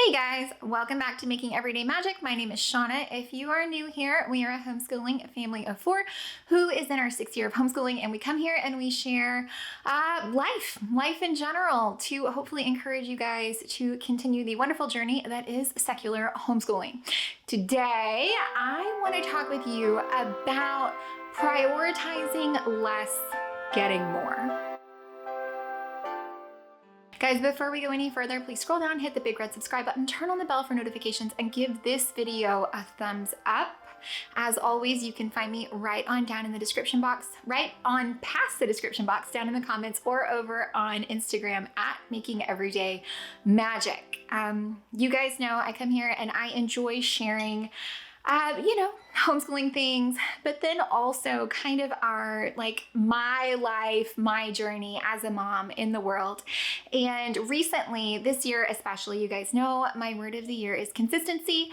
Hey guys, welcome back to Making Everyday Magic. My name is Shauna. If you are new here, we are a homeschooling family of 4 who is in our 6th year of homeschooling, and we come here and we share life in general to hopefully encourage you guys to continue the wonderful journey that is secular homeschooling. Today, I want to talk with you about prioritizing less, getting more. Guys, before we go any further, please scroll down, hit the big red subscribe button, turn on the bell for notifications, and give this video a thumbs up. As always, you can find me right on down in the description box, right on past the description box, down in the comments, or over on Instagram at Making Everyday Magic. You guys know I come here and I enjoy sharing homeschooling things, but then also kind of my life, my journey as a mom in the world. And recently, this year especially, you guys know my word of the year is consistency.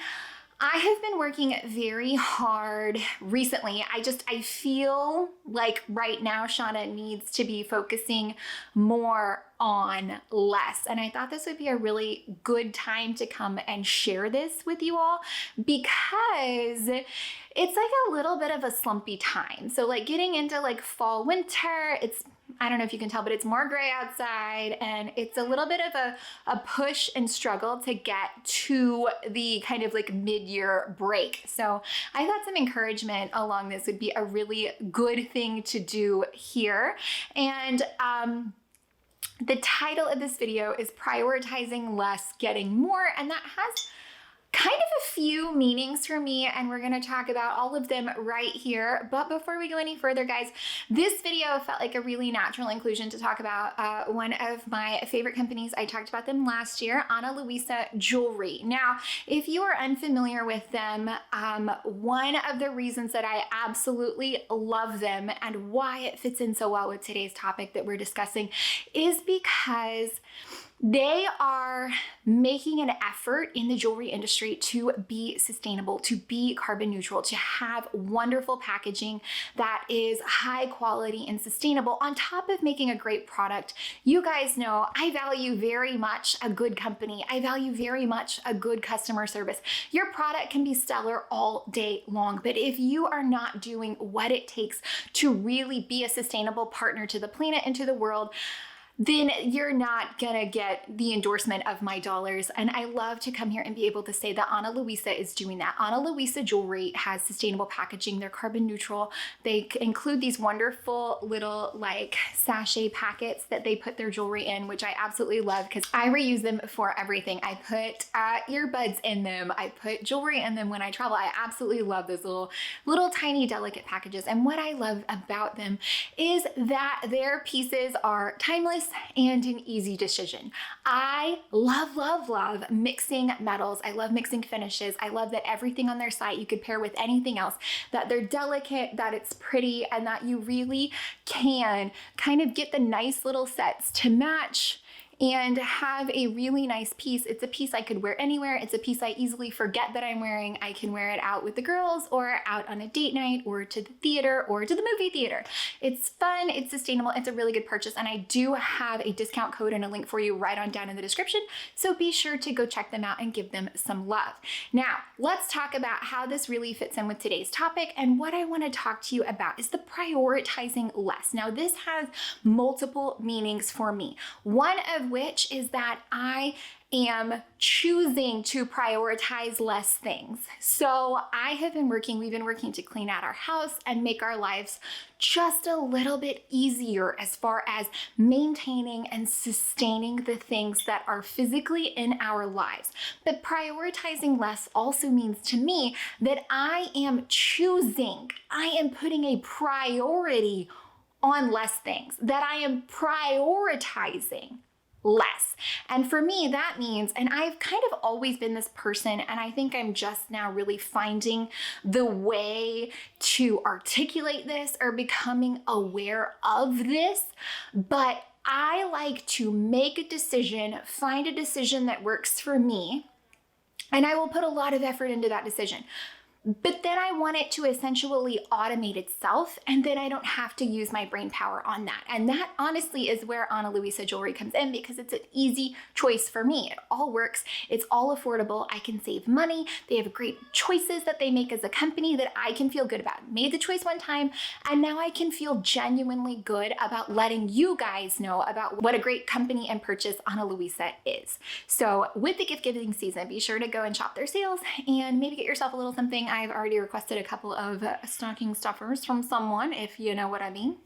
I have been working very hard recently. I feel like right now Shauna needs to be focusing more on less. And I thought this would be a really good time to come and share this with you all because it's like a little bit of a slumpy time. So like getting into like fall, winter, I don't know if you can tell, but it's more gray outside and it's a little bit of a push and struggle to get to the kind of like mid-year break. So I thought some encouragement along this would be a really good thing to do here. And the title of this video is Prioritizing Less, Getting More, and that has kind of a few meanings for me, and we're going to talk about all of them right here. But before we go any further, guys, this video felt like a really natural inclusion to talk about one of my favorite companies. I talked about them last year, Ana Luisa Jewelry. Now, if you are unfamiliar with them, one of the reasons that I absolutely love them and why it fits in so well with today's topic that we're discussing is because they are making an effort in the jewelry industry to be sustainable, to be carbon neutral, to have wonderful packaging that is high quality and sustainable on top of making a great product. You guys know I value very much a good company. I value very much a good customer service. Your product can be stellar all day long, but if you are not doing what it takes to really be a sustainable partner to the planet and to the world, then you're not gonna get the endorsement of my dollars. And I love to come here and be able to say that Ana Luisa is doing that. Ana Luisa Jewelry has sustainable packaging. They're carbon neutral. They include these wonderful little like sachet packets that they put their jewelry in, which I absolutely love because I reuse them for everything. I put earbuds in them. I put jewelry in them when I travel. I absolutely love those little tiny delicate packages. And what I love about them is that their pieces are timeless and an easy decision. I love mixing metals. I love mixing finishes. I love that everything on their site you could pair with anything else, that they're delicate, that it's pretty, and that you really can kind of get the nice little sets to match and have a really nice piece. It's a piece I could wear anywhere. It's a piece I easily forget that I'm wearing. I can wear it out with the girls or out on a date night or to the theater or to the movie theater. It's fun, it's sustainable, it's a really good purchase, and I do have a discount code and a link for you right on down in the description, so be sure to go check them out and give them some love. Now, let's talk about how this really fits in with today's topic, and what I want to talk to you about is the prioritizing less. Now, this has multiple meanings for me. One of which is that I am choosing to prioritize less things. So we've been working to clean out our house and make our lives just a little bit easier as far as maintaining and sustaining the things that are physically in our lives. But prioritizing less also means to me that I am putting a priority on less things, that I am prioritizing less. And for me, that means, and I've kind of always been this person, and I think I'm just now really finding the way to articulate this or becoming aware of this, but I like to make a decision, find a decision that works for me, and I will put a lot of effort into that decision. but then I want it to essentially automate itself, and then I don't have to use my brain power on that. And that honestly is where Ana Luisa Jewelry comes in, because it's an easy choice for me. It all works. It's all affordable. I can save money. They have great choices that they make as a company that I can feel good about. Made the choice one time, and now I can feel genuinely good about letting you guys know about what a great company and purchase Ana Luisa is. So with the gift giving season, be sure to go and shop their sales and maybe get yourself a little something. I've already requested a couple of stocking stuffers from someone, if you know what I mean.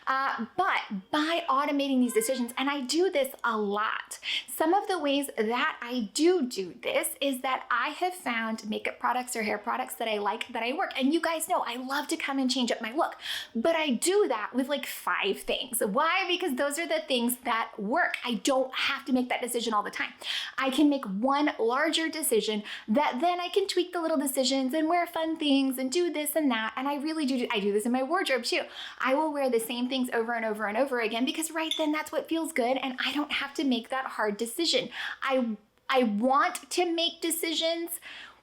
But by automating these decisions, and I do this a lot, some of the ways that I do this is that I have found makeup products or hair products that I like, that I work. And you guys know I love to come and change up my look, but I do that with like 5 things. Why? Because those are the things that work. I don't have to make that decision all the time. I can make one larger decision that then I can tweak the little decisions and wear fun things and do this and that. And I really do. I do this in my wardrobe too. I will wear the same things over and over and over again, because right then that's what feels good, and I don't have to make that hard decision. I want to make decisions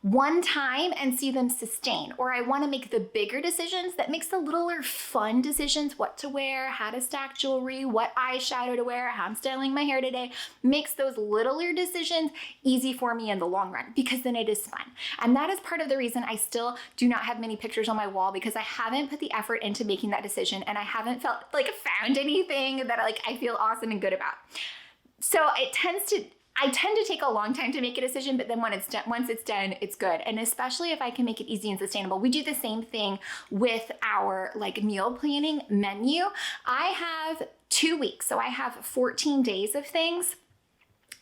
one time and see them sustain, or I want to make the bigger decisions that makes the littler fun decisions, what to wear, how to stack jewelry, what eyeshadow to wear, how I'm styling my hair today, makes those littler decisions easy for me in the long run, because then it is fun. And that is part of the reason I still do not have many pictures on my wall, because I haven't put the effort into making that decision, and I haven't found anything that I feel awesome and good about. So I tend to take a long time to make a decision, but then once it's done, it's good. And especially if I can make it easy and sustainable. We do the same thing with our meal planning menu. I have 2 weeks, so I have 14 days of things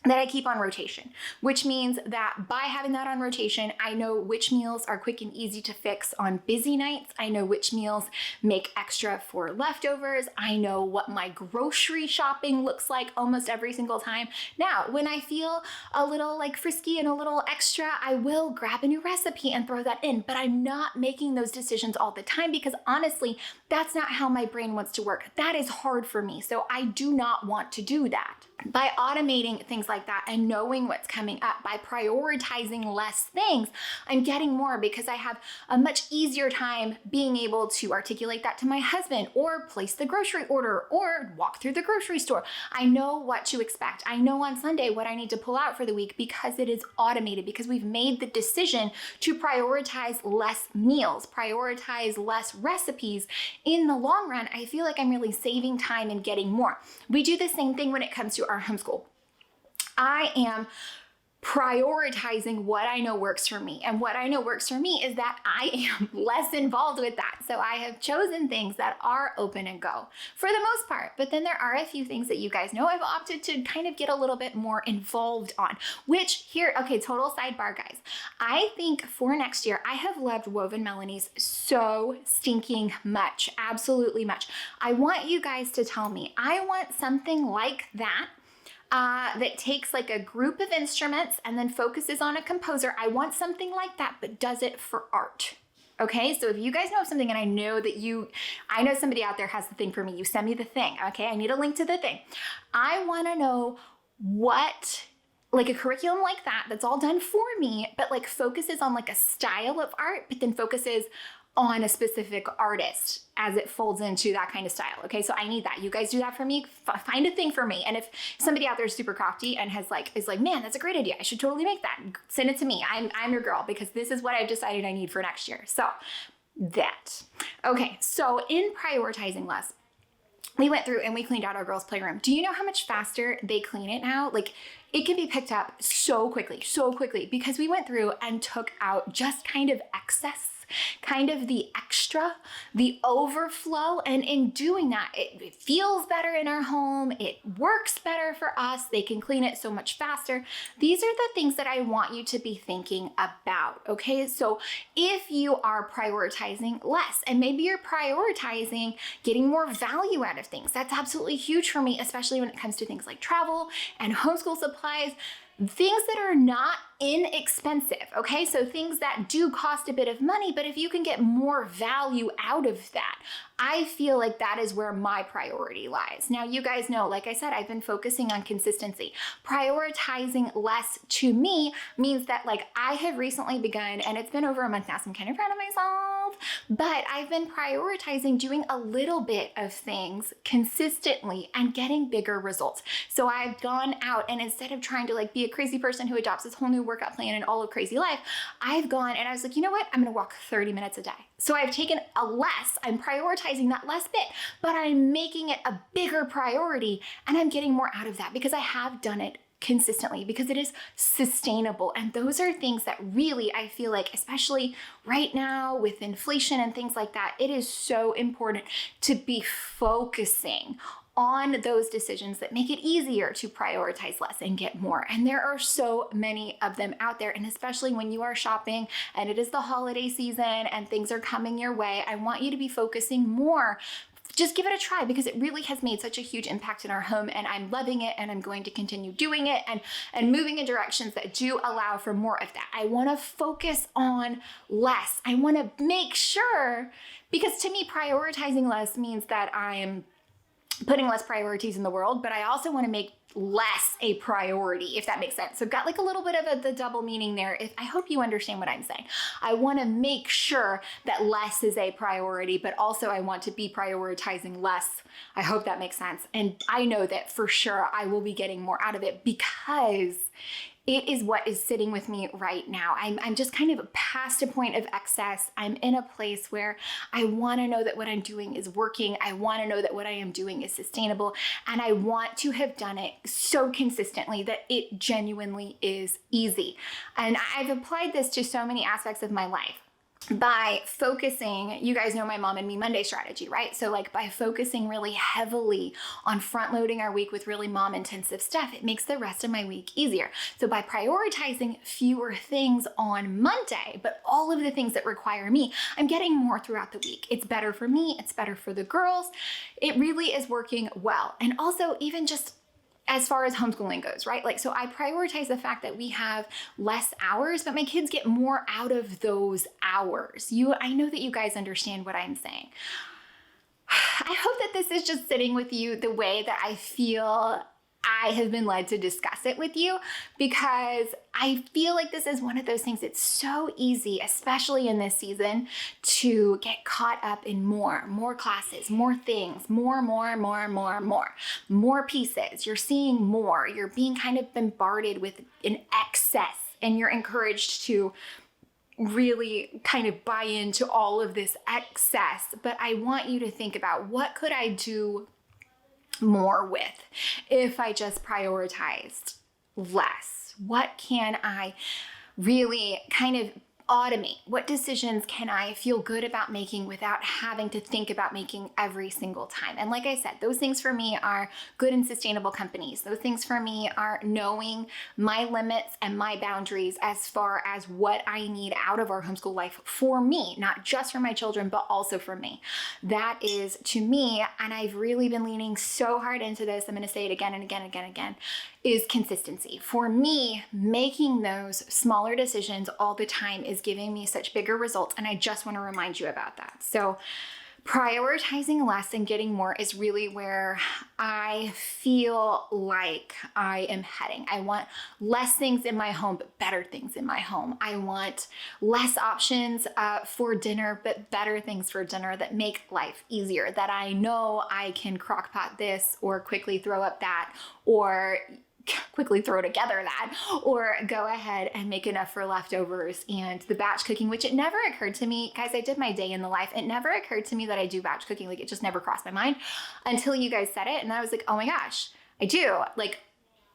that I keep on rotation, which means that by having that on rotation, I know which meals are quick and easy to fix on busy nights. I know which meals make extra for leftovers. I know what my grocery shopping looks like almost every single time. Now, when I feel a little frisky and a little extra, I will grab a new recipe and throw that in, but I'm not making those decisions all the time, because honestly, that's not how my brain wants to work. That is hard for me, so I do not want to do that. By automating things like that and knowing what's coming up, by prioritizing less things, I'm getting more, because I have a much easier time being able to articulate that to my husband, or place the grocery order, or walk through the grocery store. I know what to expect. I know on Sunday what I need to pull out for the week, because it is automated, because we've made the decision to prioritize less meals, prioritize less recipes. In the long run, I feel like I'm really saving time and getting more. We do the same thing when it comes to our homeschool. I am prioritizing what I know works for me. And what I know works for me is that I am less involved with that. So I have chosen things that are open and go for the most part. But then there are a few things that you guys know I've opted to kind of get a little bit more involved on, which here, okay, total sidebar, guys. I think for next year, I have loved Woven Melanies so stinking much, absolutely much. I want you guys to tell me, I want something like that that takes a group of instruments and then focuses on a composer. I want something like that, but does it for art. Okay, so if you guys know of something, and I know somebody out there has the thing for me, you send me the thing. Okay, I need a link to the thing. I want to know what, a curriculum like that, that's all done for me, but focuses on a style of art, but then focuses on a specific artist as it folds into that kind of style. Okay, so I need that. You guys do that for me. Find a thing for me. And if somebody out there is super crafty and is like, man, that's a great idea, I should totally make that, send it to me. I'm your girl, because this is what I've decided I need for next year. So that. Okay, so in prioritizing less, we went through and we cleaned out our girls' playroom. Do you know how much faster they clean it now? It can be picked up so quickly, because we went through and took out just kind of excess, kind of the extra, the overflow. And in doing that, it feels better in our home. It works better for us. They can clean it so much faster. These are the things that I want you to be thinking about. Okay, so if you are prioritizing less, and maybe you're prioritizing getting more value out of things, that's absolutely huge for me, especially when it comes to things like travel and homeschool supplies. Things that are not inexpensive, okay? So things that do cost a bit of money, but if you can get more value out of that, I feel like that is where my priority lies. Now, you guys know, like I said, I've been focusing on consistency. Prioritizing less to me means that like I have recently begun, and it's been over a month now, so I'm kind of proud of myself, but I've been prioritizing doing a little bit of things consistently and getting bigger results. So I've gone out, and instead of trying to like be a crazy person who adopts this whole new workout plan and all of crazy life, I've gone and I was like, you know what? I'm gonna walk 30 minutes a day. So I've taken I'm prioritizing that less bit, but I'm making it a bigger priority, and I'm getting more out of that because I have done it consistently, because it is sustainable. And those are things that really, I feel like, especially right now with inflation and things like that, it is so important to be focusing on those decisions that make it easier to prioritize less and get more. And there are so many of them out there. And especially when you are shopping and it is the holiday season and things are coming your way, I want you to be focusing more. Just give it a try, because it really has made such a huge impact in our home, and I'm loving it, and I'm going to continue doing it and moving in directions that do allow for more of that. I want to focus on less. I want to make sure, because to me, prioritizing less means that I'm putting less priorities in the world, but I also want to make less a priority, if that makes sense. So got like a little bit of the double meaning there. I hope you understand what I'm saying. I want to make sure that less is a priority, but also I want to be prioritizing less. I hope that makes sense. And I know that for sure I will be getting more out of it, because it is what is sitting with me right now. I'm just kind of past a point of excess. I'm in a place where I want to know that what I'm doing is working. I want to know that what I am doing is sustainable. And I want to have done it so consistently that it genuinely is easy. And I've applied this to so many aspects of my life. By focusing, you guys know my Mom and Me Monday strategy, right? So like by focusing really heavily on front loading our week with really mom intensive stuff, it makes the rest of my week easier. So by prioritizing fewer things on Monday, but all of the things that require me, I'm getting more throughout the week. It's better for me. It's better for the girls. It really is working well. And also even just as far as homeschooling goes, right? Like, so I prioritize the fact that we have less hours, but my kids get more out of those hours. I know that you guys understand what I'm saying. I hope that this is just sitting with you the way that I feel I have been led to discuss it with you, because I feel like this is one of those things. It's so easy, especially in this season, to get caught up in more classes, more things, more pieces. You're seeing more. You're being kind of bombarded with an excess, and you're encouraged to really kind of buy into all of this excess. But I want you to think about, what could I do more with if I just prioritized less? What can I really kind of automate? What decisions can I feel good about making without having to think about making every single time? And like I said, those things for me are good and sustainable companies. Those things for me are knowing my limits and my boundaries as far as what I need out of our homeschool life for me, not just for my children, but also for me. That is to me, and I've really been leaning so hard into this, I'm going to say it again and again, is consistency. For me, making those smaller decisions all the time is giving me such bigger results, and I just want to remind you about that. So prioritizing less and getting more is really where I feel like I am heading. I want less things in my home, but better things in my home. I want less options for dinner, but better things for dinner that make life easier, that I know I can crock pot this, or quickly throw up that, or quickly throw together that, or go ahead and make enough for leftovers. And the batch cooking, which it never occurred to me, guys, I did my day in the life. It never occurred to me that I do batch cooking. Like, it just never crossed my mind until you guys said it. And I was like, oh my gosh, I do, like,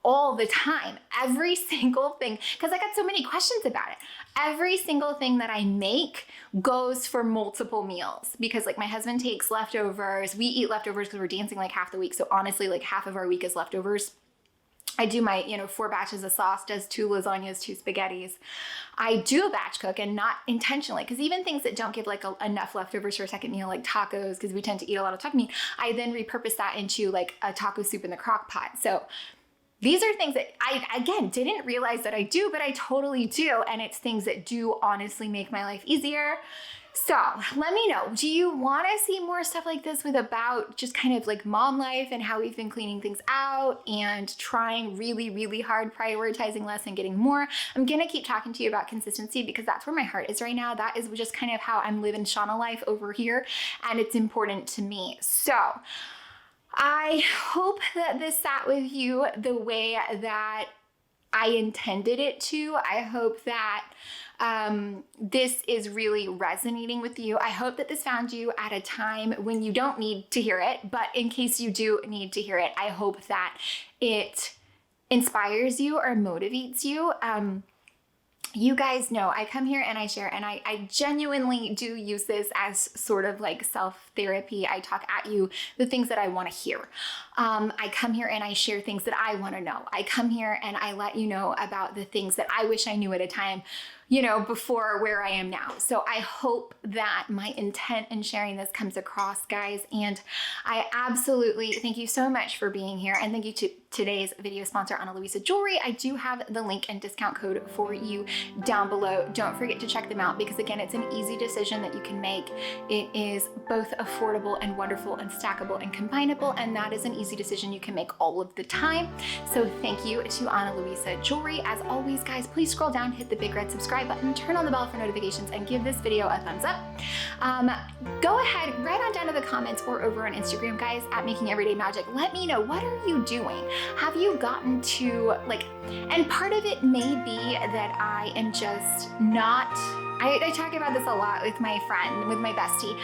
all the time, every single thing, because I got so many questions about it. Every single thing that I make goes for multiple meals, because like my husband takes leftovers. We eat leftovers because we're dancing like half the week. So honestly, like half of our week is leftovers. I do my, 4 batches of sauce, does 2 lasagnas, 2 spaghettis. I do batch cook, and not intentionally, because even things that don't give like enough leftovers for a second meal, like tacos, because we tend to eat a lot of taco meat, I then repurpose that into like a taco soup in the crock pot. So these are things that I, again, didn't realize that I do, but I totally do. And it's things that do honestly make my life easier. So let me know, do you want to see more stuff like this with about just kind of like mom life and how we've been cleaning things out and trying really, really hard, prioritizing less and getting more? I'm going to keep talking to you about consistency because that's where my heart is right now. That is just kind of how I'm living Shauna life over here. And it's important to me. So I hope that this sat with you the way that I intended it to. I hope that this is really resonating with you. I hope that this found you at a time when you don't need to hear it, but in case you do need to hear it, I hope that it inspires you or motivates you. You guys know I come here and I share, and I genuinely do use this as sort of like self-therapy. I talk at you the things that I want to hear. I come here and I share things that I want to know. I come here and I let you know about the things that I wish I knew at a time, you know, before where I am now. So I hope that my intent in sharing this comes across, guys. And I absolutely thank you so much for being here. And thank you to today's video sponsor, Ana Luisa Jewelry. I do have the link and discount code for you down below. Don't forget to check them out because, again, it's an easy decision that you can make. It is both affordable and wonderful and stackable and combinable, and that is an easy decision you can make all of the time. So thank you to Ana Luisa Jewelry. As always, guys, please scroll down, hit the big red subscribe button, turn on the bell for notifications, and give this video a thumbs up. Go ahead, write on down in the comments or over on Instagram, guys, at Making Everyday Magic. Let me know, what are you doing? Have you gotten to like, and part of it may be that I am just not, I talk about this a lot with my friend, with my bestie,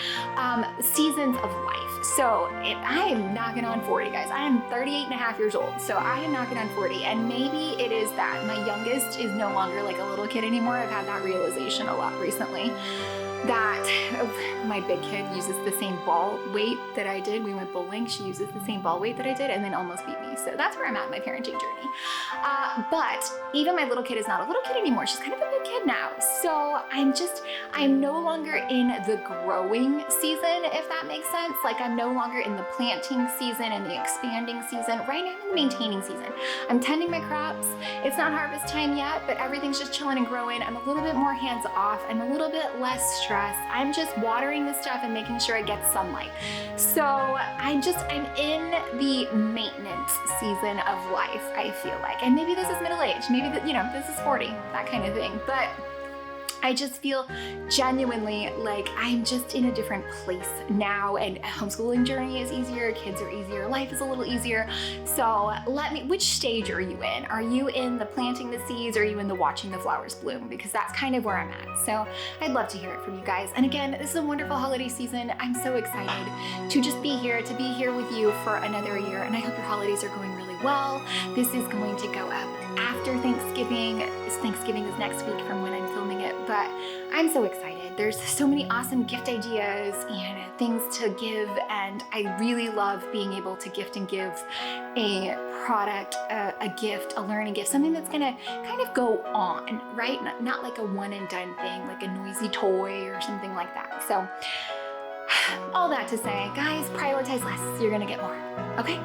seasons of life. So I am knocking on 40, guys. I am 38 and a half years old. So I am knocking on 40. And maybe it is that my youngest is no longer like a little kid anymore. I've had that realization a lot recently. That my big kid uses the same ball weight that I did. We went bowling. She uses the same ball weight that I did and then almost beat me. So that's where I'm at in my parenting journey. But even my little kid is not a little kid anymore. She's kind of a big kid now. So I'm no longer in the growing season, if that makes sense. Like, I'm no longer in the planting season and the expanding season. Right now I'm in the maintaining season. I'm tending my crops. It's not harvest time yet, but everything's just chilling and growing. I'm a little bit more hands off. I'm a little bit less stressed. I'm just watering the stuff and making sure it gets sunlight. So I'm in the maintenance season of life, I feel like. And maybe this is middle age, maybe this is 40, that kind of thing. But I just feel genuinely like I'm just in a different place now, and homeschooling journey is easier, kids are easier, life is a little easier. So which stage are you in? Are you in the planting the seeds, or are you in the watching the flowers bloom? Because that's kind of where I'm at. So I'd love to hear it from you guys. And again, this is a wonderful holiday season. I'm so excited to just be here, with you for another year. And I hope your holidays are going really well. This is going to go up after Thanksgiving. Thanksgiving is next week from when I'm filming it, but I'm so excited. There's so many awesome gift ideas and things to give, and I really love being able to gift and give a product, a gift, a learning gift, something that's gonna kind of go on, right? Not like a one and done thing, like a noisy toy or something like that. So all that to say, guys, prioritize less. You're gonna get more, okay?